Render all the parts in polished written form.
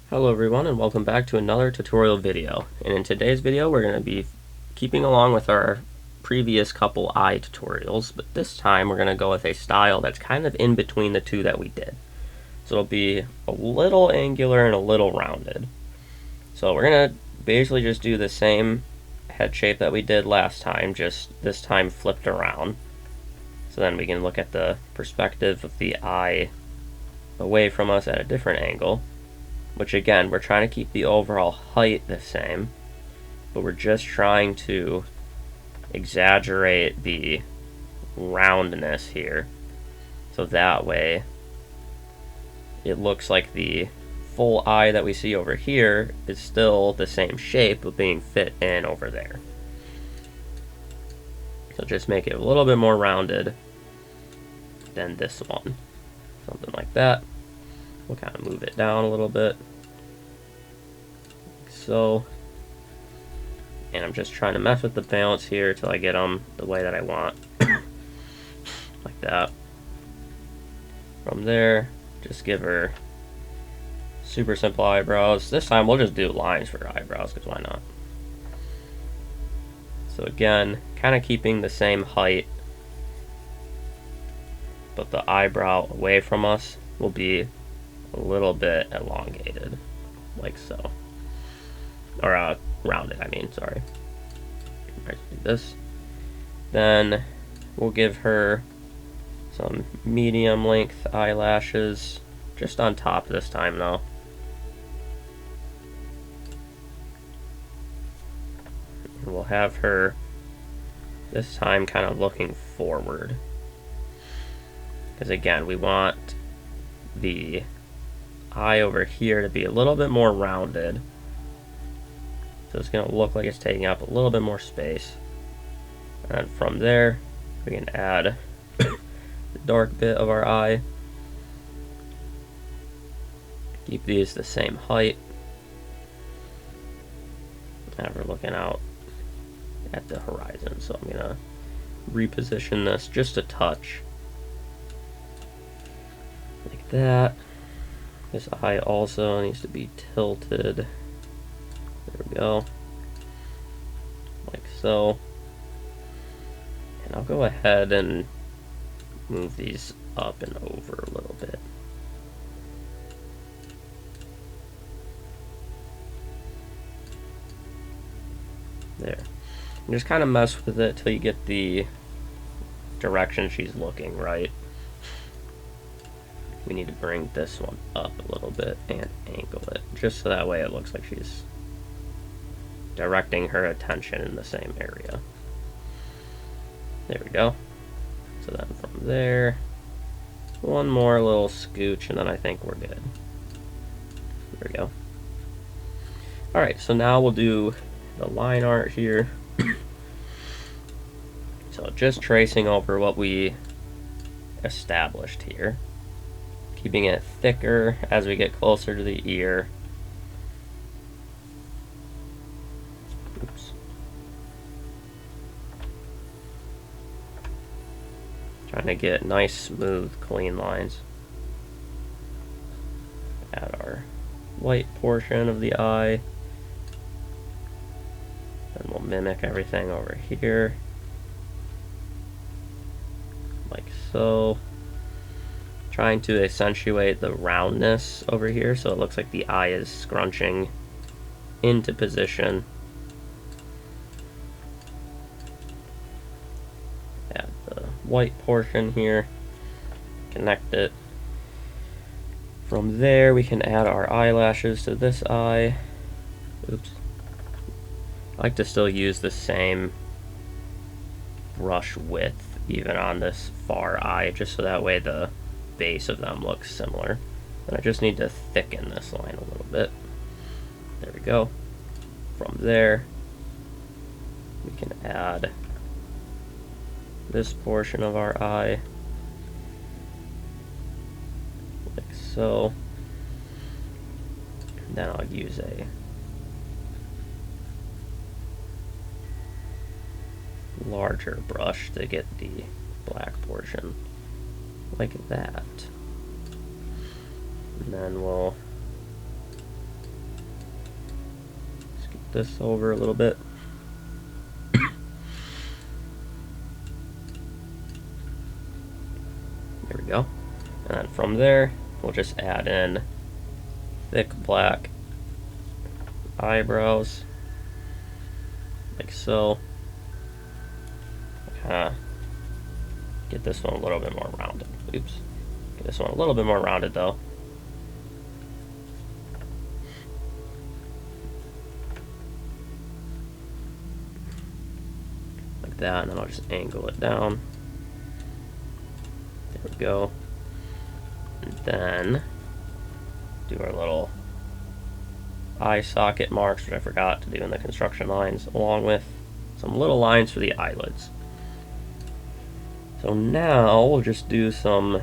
Hello everyone and welcome back to another tutorial video. And in today's video we're going to be keeping along with our previous couple eye tutorials, but this time we're going to go with a style that's kind of in between the two that we did. So it'll be a little angular and a little rounded. So we're going to basically just do the same head shape that we did last time, just this time flipped around. So then we can look at the perspective of the eye away from us at a different angle. Which again, we're trying to keep the overall height the same, but we're just trying to exaggerate the roundness here. So that way, it looks like the full eye that we see over here is still the same shape, but being fit in over there. So just make it a little bit more rounded than this one. Something like that. We'll kind of move it down a little bit. So, and I'm just trying to mess with the balance here till I get them the way that I want. Like that. From there, just give her super simple eyebrows. This time we'll just do lines for eyebrows, because why not? So again, kind of keeping the same height, but the eyebrow away from us will be a little bit elongated, like so. Or rounded, I mean, sorry. Alright, do this. Then we'll give her some medium length eyelashes, just on top this time though. And we'll have her this time kind of looking forward. Because again, we want the eye over here to be a little bit more rounded. So it's going to look like it's taking up a little bit more space. And from there, we can add the dark bit of our eye. Keep these the same height. Now we're looking out at the horizon. So I'm going to reposition this just a touch. Like that. This eye also needs to be tilted. There we go. Like so. And I'll go ahead and move these up and over a little bit. There. And just kind of mess with it till you get the direction she's looking, right? We need to bring this one up a little bit and angle it, just so that way it looks like she's directing her attention in the same area. There we go. So then from there, one more little scooch, and then I think we're good. There we go. Alright, so now we'll do the line art here. So just tracing over what we established here. Keeping it thicker as we get closer to the ear. Oops. Trying to get nice, smooth, clean lines. Add our white portion of the eye. Then we'll mimic everything over here. Like so. Trying to accentuate the roundness over here so it looks like the eye is scrunching into position. Add the white portion here, connect it. From there we can add our eyelashes to this eye. Oops. I like to still use the same brush width even on this far eye, just so that way the base of them looks similar. And I just need to thicken this line a little bit. There we go. From there, we can add this portion of our eye, like so. And then I'll use a larger brush to get the black portion. Like that. And then we'll this over a little bit. There we go. And then from there, we'll just add in thick black eyebrows, like so. Get this one a little bit more rounded. Oops. Get this one a little bit more rounded though. Like that, and then I'll just angle it down. There we go. And then do our little eye socket marks, which I forgot to do in the construction lines, along with some little lines for the eyelids. So now we'll just do some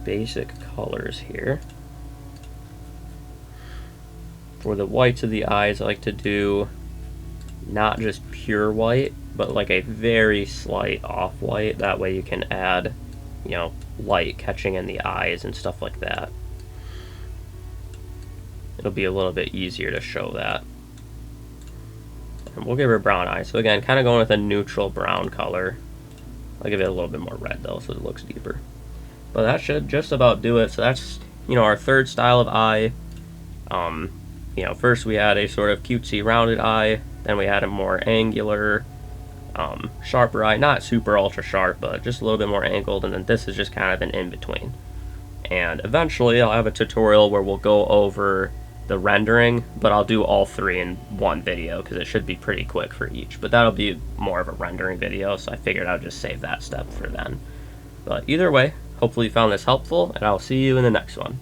basic colors here. For the whites of the eyes, I like to do not just pure white, but like a very slight off-white. That way you can add, you know, light catching in the eyes and stuff like that. It'll be a little bit easier to show that. And we'll give her brown eyes. So again, kind of going with a neutral brown color. I'll give it a little bit more red though, so it looks deeper. But that should just about do it. So that's, you know, our third style of eye. You know, first we had a sort of cutesy rounded eye, then we had a more angular, sharper eye, not super ultra sharp, but just a little bit more angled, and then this is just kind of an in-between. And eventually I'll have a tutorial where we'll go over the rendering, but I'll do all three in one video because it should be pretty quick for each. But that'll be more of a rendering video, so I figured I'd just save that step for then. But either way, hopefully you found this helpful, and I'll see you in the next one.